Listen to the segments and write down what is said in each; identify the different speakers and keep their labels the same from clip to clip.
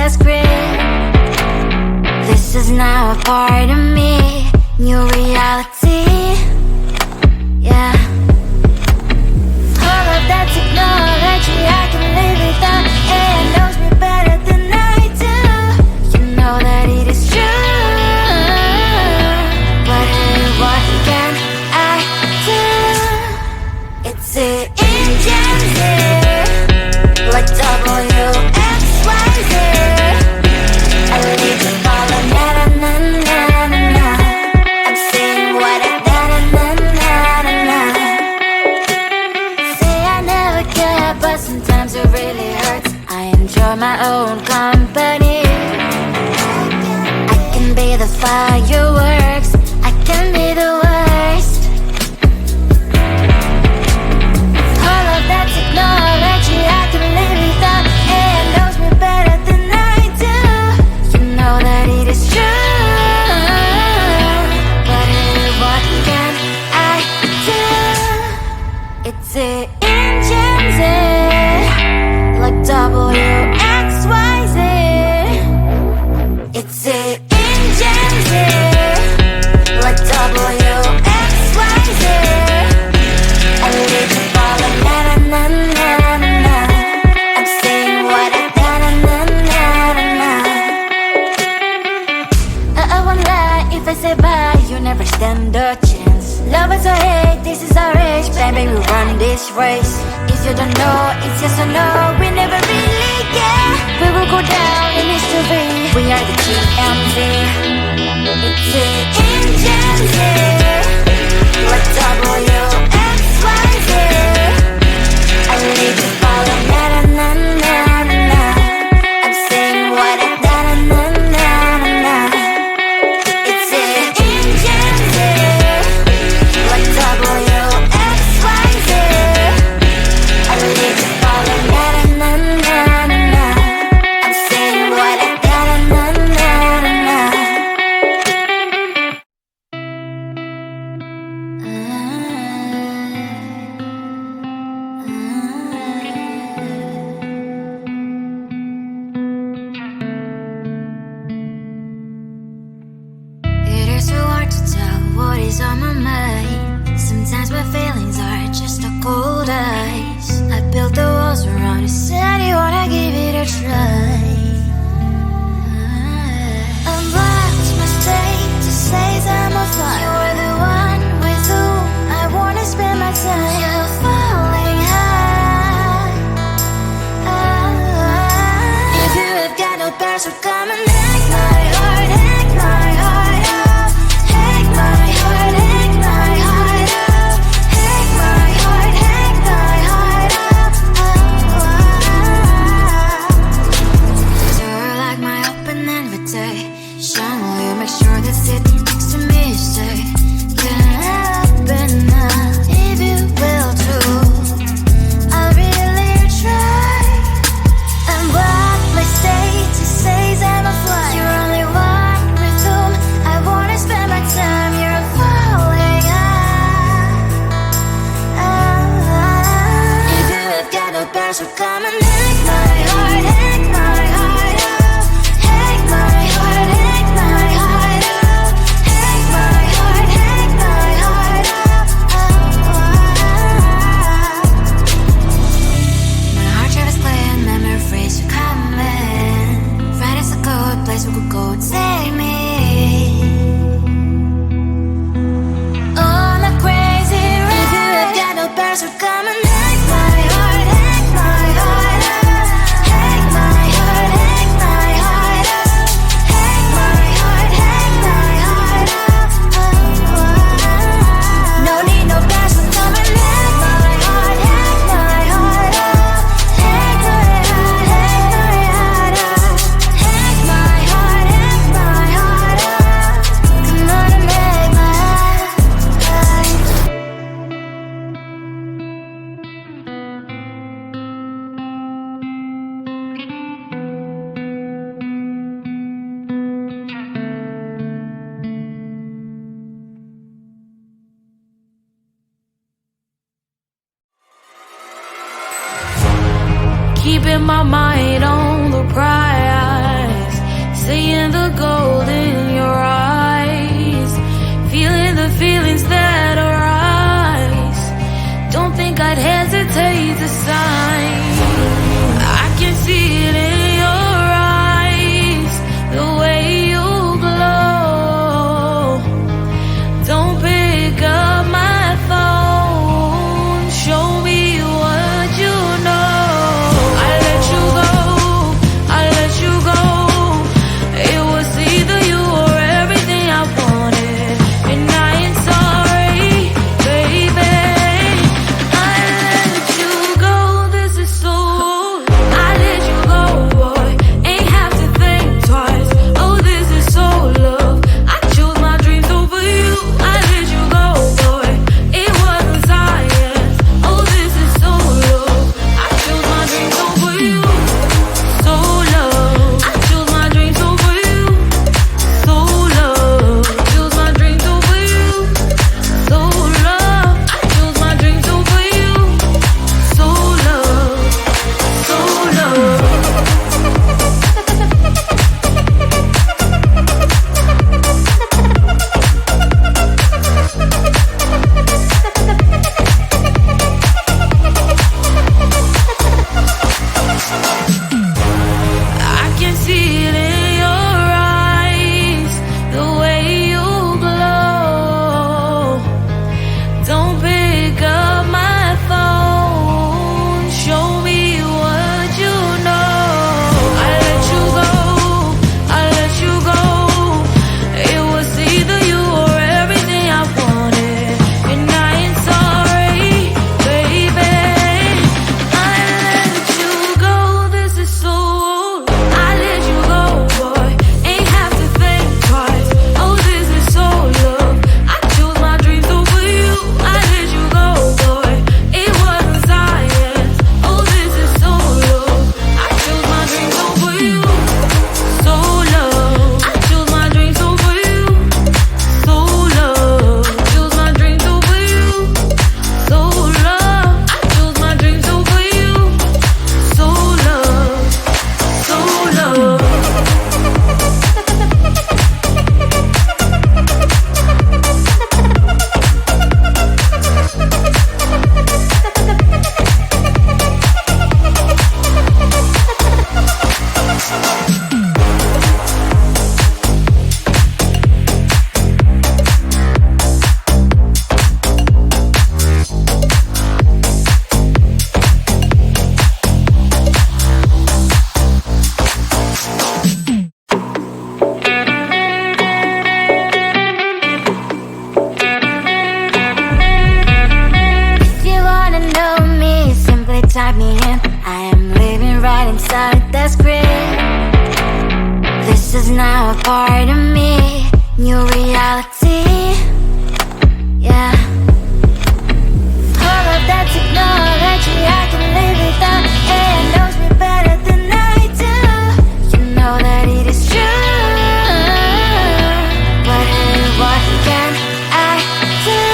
Speaker 1: a script. This is now a part of me, new reality. Yeah. All of that technology I can live without. AI knows me better than I do. You know that it is true. But hey, what can I do? It's the engines here, like WXYZ. I need to follow na-na-na-na-na-na. I'm saying what I na-na-na-na-na. Say I never care, but sometimes it really hurts. I enjoy my own company. I can be the fireworks, I can be the worst. All of that technology I can live without. AI knows me better than I do. You know that it is true. But hey, what can I do? It's the engines, like WXYZ. It's the engines, like WXYZ. I need to follow na-na-na-na-na. I'm saying what I na-na-na-na-na. I won't lie if I say bye, you never stand a chance. Love is or hate, this is our age. Baby, we run this race. If you don't know, it's yes or no. We never really care. We will go down in history. We are the GMZ. It's the engines, like WXYZ. I need to follow na-na-na-na-na. I'm saying what I na-na-na-na-na. It's the engines, like WXYZ. I need to follow na-na-na-na-na. I'm saying what I na-na-na-na-na. It is so hard to tell what is on my mind. Sometimes my feelings are just a cold ice. I built the walls around it, said you wanna give it a try. I'm lost, mistake to say I'm a fly. You're the one with whom I wanna spend my time. You're falling high. If you have got no bears, so come and hack my heart, hack my heart out. Hack my heart, hack my heart out. Hack my heart, hack my heart out. You're like my open invitation. Will you make sure that sitting next to me you say, can happen now, if you will too. I'll really try. And what my state to say I'm a fly. You're only one with whom I wanna spend my time. You're falling high. If you have got no bears, so come and hack my heart, hack my heart out. Hack my heart, hack my heart out. the gold in your eyes, feeling the feelings that arise. Don't think I'd hesitate to sign. I can see it in your eyes, the way you glow. Don't pick up my phone, show me what you know. I let you go, I let you go. It was either you or everything I wanted, and I ain't sorry, baby. I let you go, this is so. I let you go, boy, ain't have to think twice. Oh, this is so love. I chose my dreams over you. I let you go, boy, it wasn't science. Oh, this is so love. I chose my dreams over you. So love. I chose my dreams over you. So love. Chose my dreams over you. So love. I chose my dreams over you. So love. So love. I can see it in your eyes, the way you glow. Don't pick up my phone, show me what you know. I let you go, I let you go. It was either you or everything I wanted, and I ain't sorry, baby. I let you go, this is so. I let you go, boy, ain't have to think twice. Oh, this is so love. I chose my dreams over you. I let you go, boy, it wasn't science. Oh, this is so love. I chose my dreams over you. So love. I chose my dreams over you. So love. Chose my dreams over you. So love. I chose my dreams over you. So love. So love. If you wanna know me, simply type me in. I am living right inside the screen. This is now a part of me, new reality. Yeah. All of that technology I can live without. It knows me better than I do. You know that it is true. But hey, what can I do?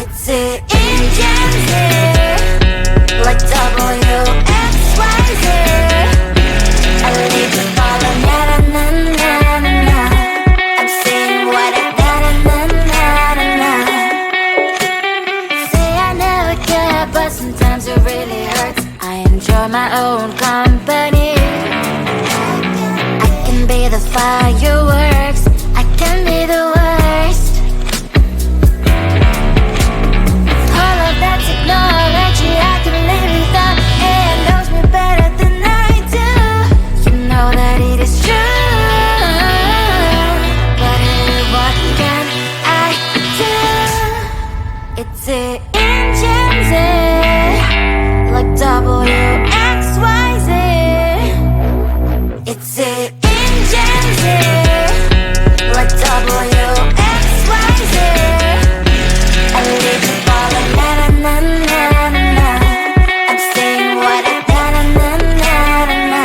Speaker 1: It's the engines here, like WXYZ. I need to follow, na na na na na na. I'm saying what I na na na na na na. Say I never care, but sometimes it really hurts. I enjoy my own company. I can be the fireworks, I can be the worst. All of that technology I can live without. It knows me better than I do. You know that it is true. But hey, what can I do? It's the engines, like WXYZ. It's the engines, like WXYZ. I need to follow, na na na na na na. I'm saying what I na na na na na na.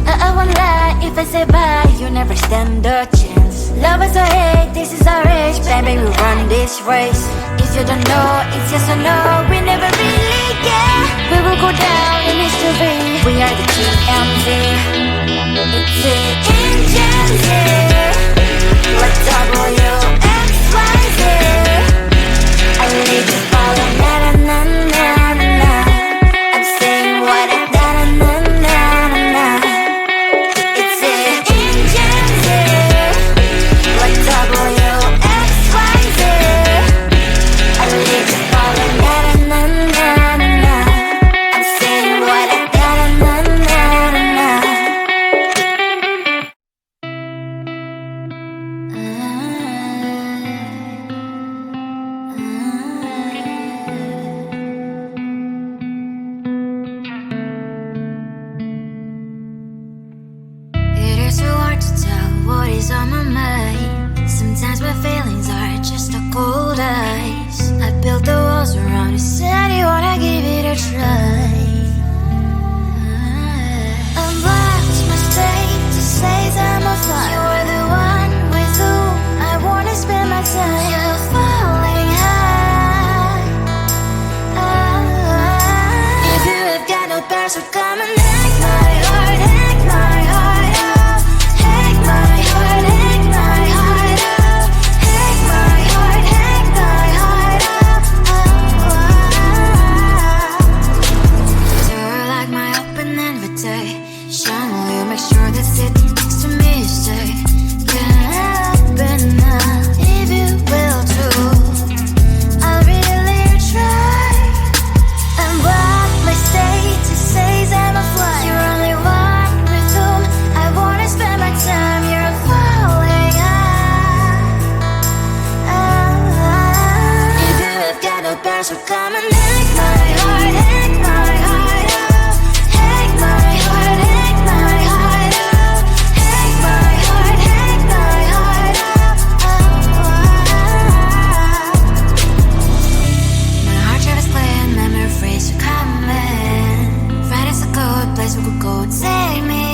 Speaker 1: I won't lie if I say bye, you never stand a chance. Love us or hate, this is our age, baby, we run this race. If you don't know, it's yes or no, we never really care. We will go down in history, we are the TMZ. what is on my mind. Sometimes my feelings are just a cold ice. I built the walls around you, said you wanna give it a try. I'm lost my state to say I'm a fly. You're the one with whom I wanna spend my time. You're falling high. If you have got no bears, so come and hack my heart, hack my heart out. Hack my heart, hack my heart out. Hack my heart, hack my heart out. You're like my open invitation. Will you make sure that sitting next to me you stay? Can happen now, if you will too. I'll really try. And what my state to say I'm a fly. You're only one with whom I wanna spend my time. You're falling high. If you have got no bears, so come and hack my heart, hack my heart out. Hack my heart, hack my heart out. Hack my heart, hack my heart out. My heart drive is clear and memory freeze, so come in. Right is a good place we could go, take me.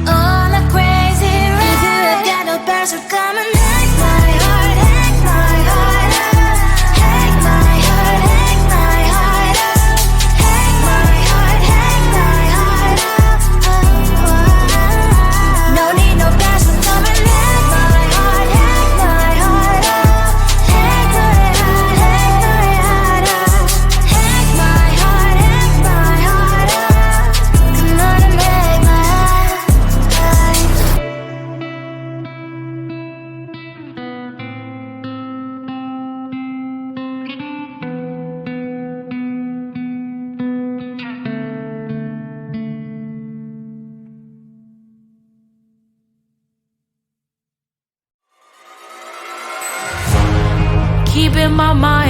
Speaker 1: On a crazy ride. If you have got no bears, so come and hack my heart, hack my heart out. Hack my heart, hack my heart out. Hack my heart, hack my heart out. No need no bears, so come and hack my heart, hack my heart out. Hack my heart, hack my heart out. Hack my heart, hack my heart out. Come on and make my heart.
Speaker 2: Keeping my mind